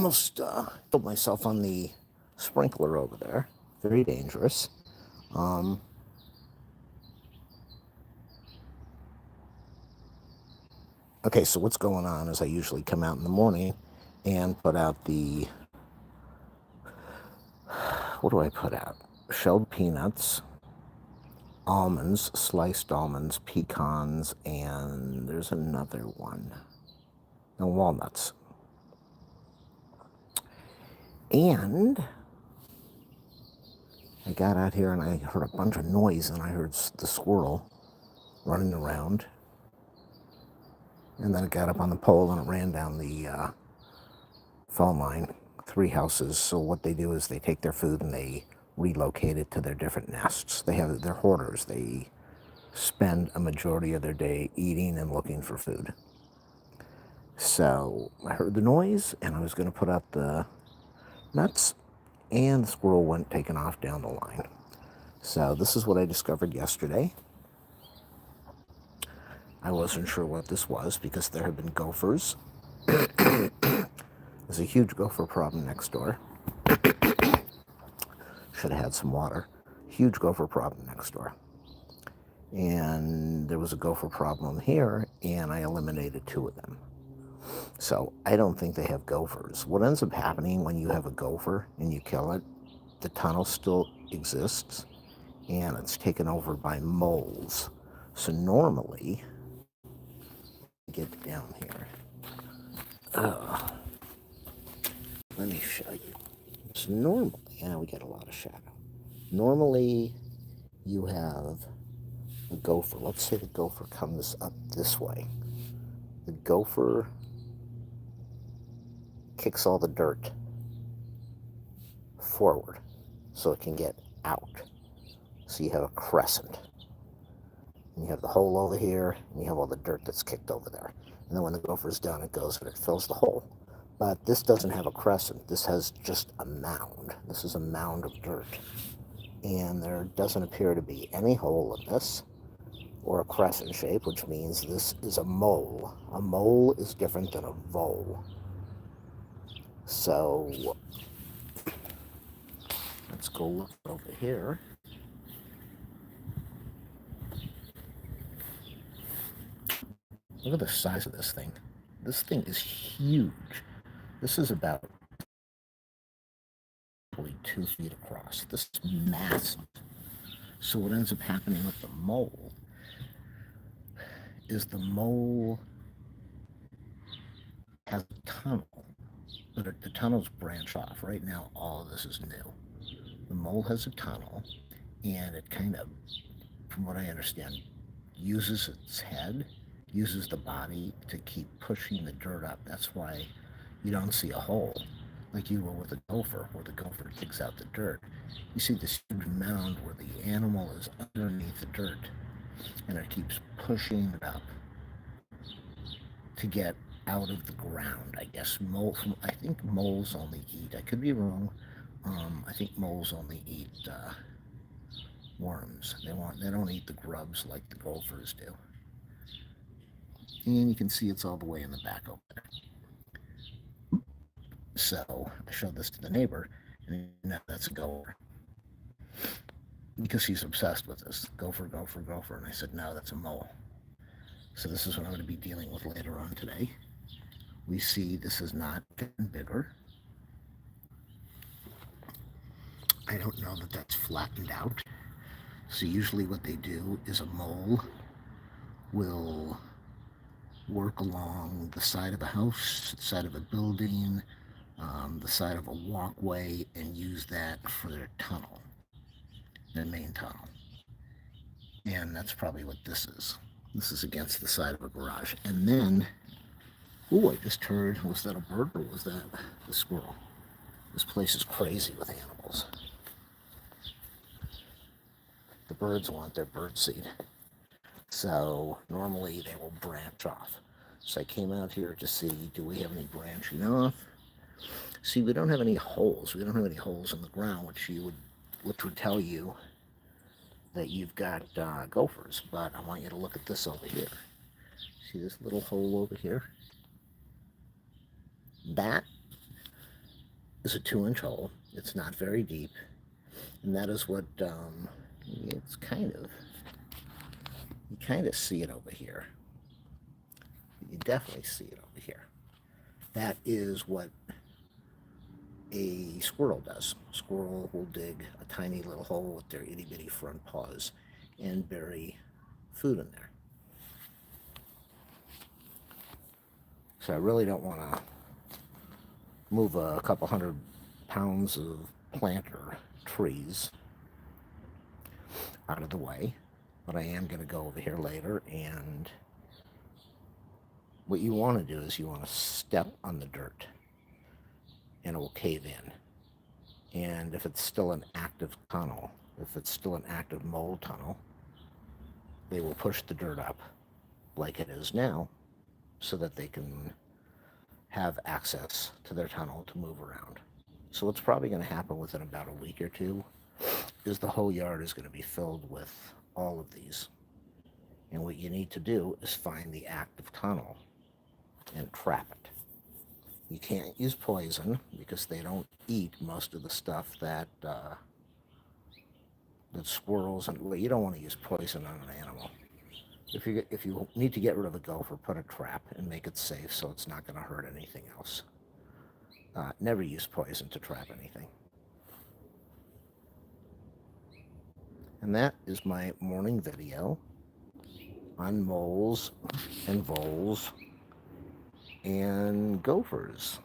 almost killed myself on the sprinkler over there. Very dangerous. Um, okay, so what's going on is I usually come out in the morning and put out the, what do I put out? Shelled peanuts, almonds, sliced almonds, pecans, and there's another one. No, walnuts. And I got out here and I heard a bunch of noise, and I heard the squirrel running around. And then it got up on the pole and it ran down the phone line, 3 houses. So what they do is they take their food and they relocate it to their different nests. They're hoarders. They spend a majority of their day eating and looking for food. So I heard the noise and I was going to put out the nuts, and the squirrel went taking off down the line. So this is what I discovered yesterday. I wasn't sure what this was because there have been gophers. There's a huge gopher problem next door. Should have had some water. Huge gopher problem next door. And there was a gopher problem here, and I eliminated 2 of them. So I don't think they have gophers. What ends up happening when you have a gopher and you kill it, the tunnel still exists, and it's taken over by moles. So normally, get down here. Let me show you. So normally, we get a lot of shadow. Normally, you have a gopher. Let's say the gopher comes up this way. The gopher kicks all the dirt forward so it can get out. So you have a crescent. And you have the hole over here, and you have all the dirt that's kicked over there. And then when the gopher's done, it goes and it fills the hole. But this doesn't have a crescent. This has just a mound. This is a mound of dirt. And there doesn't appear to be any hole in this or a crescent shape, which means this is a mole. A mole is different than a vole. So let's go look over here. Look at the size of this thing. This thing is huge. This is about 2 feet across. This is massive. So what ends up happening with the mole is the mole has a tunnel, but the tunnels branch off. Right now, all of this is new. The mole has a tunnel, and it kind of, from what I understand, uses its head, uses the body to keep pushing the dirt up. That's why you don't see a hole like you will with a gopher, where the gopher digs out the dirt. You see this huge mound where the animal is underneath the dirt, and it keeps pushing it up to get out of the ground. I guess I think moles only eat. I could be wrong. I think moles only eat worms. They don't eat the grubs like the gophers do. And you can see it's all the way in the back over there. So I showed this to the neighbor, and now that's a gopher. Because he's obsessed with this. Gopher, gopher, gopher. And I said, no, that's a mole. So this is what I'm going to be dealing with later on today. We see this is not getting bigger. I don't know that that's flattened out. So usually what they do is a mole will work along the side of a house, the side of a building, the side of a walkway, and use that for their tunnel, their main tunnel. And that's probably what this is. This is against the side of a garage. And then, I just heard, was that a bird or was that a squirrel? This place is crazy with animals. The birds want their bird seed. So normally they will branch off. So I came out here to see, do we have any branching off? See, we don't have any holes. We don't have any holes in the ground, which would tell you that you've got gophers. But I want you to look at this over here. See this little hole over here? That is a 2-inch hole. It's not very deep, and that is what it's kind of, you kind of see it over here. You definitely see it over here. That is what a squirrel does. A squirrel will dig a tiny little hole with their itty bitty front paws and bury food in there. So I really don't want to move a couple 100 pounds of planter trees out of the way, but I am going to go over here later, and what you want to do is you want to step on the dirt and it will cave in. And if it's still an active tunnel, if it's still an active mold tunnel, they will push the dirt up like it is now so that they can have access to their tunnel to move around. So what's probably going to happen within about a week or two is the whole yard is going to be filled with all of these. And what you need to do is find the active tunnel and trap it. You can't use poison because they don't eat most of the stuff that squirrels, and well, you don't want to use poison on an animal. If you need to get rid of a gopher, put a trap and make it safe so it's not going to hurt anything else. Never use poison to trap anything. And that is my morning video on moles and voles and gophers.